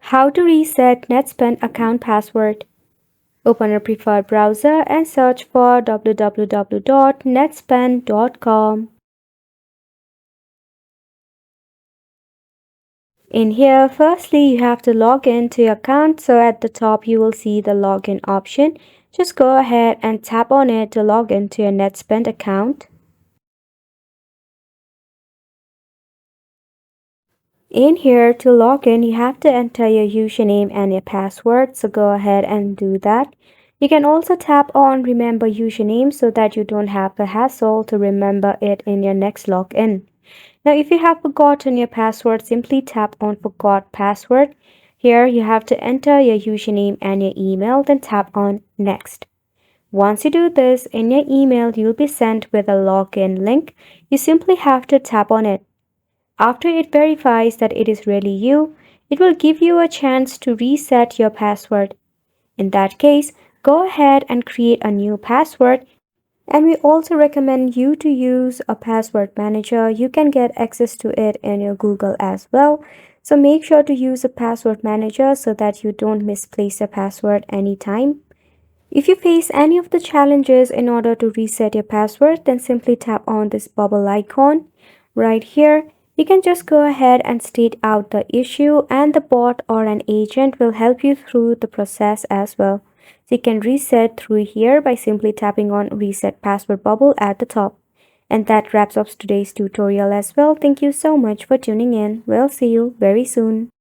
How to reset Netspend account password. Open a preferred browser and search for www.netspend.com. In here, firstly, you have to log in to your account. So at the top, you will see the login option. Just go ahead and tap on it to log into your Netspend account. In here, to log in, you have to enter your username and your password. So go ahead and do that. You can also tap on remember username so that you don't have the hassle to remember it in your next login. Now, if you have forgotten your password, simply tap on forgot password. Here, you have to enter your username and your email, then tap on next. Once you do this, in your email, you'll be sent with a login link. You simply have to tap on it. After it verifies that it is really you, it will give you a chance to reset your password. In that case, go ahead and create a new password. And we also recommend you to use a password manager. You can get access to it in your Google as well. So make sure to use a password manager so that you don't misplace a password anytime. If you face any of the challenges in order to reset your password, then simply tap on this bubble icon right here. You can just go ahead and state out the issue and the bot or an agent will help you through the process as well. So you can reset through here by simply tapping on reset password bubble at the top. And that wraps up today's tutorial as well. Thank you so much for tuning in. We'll see you very soon.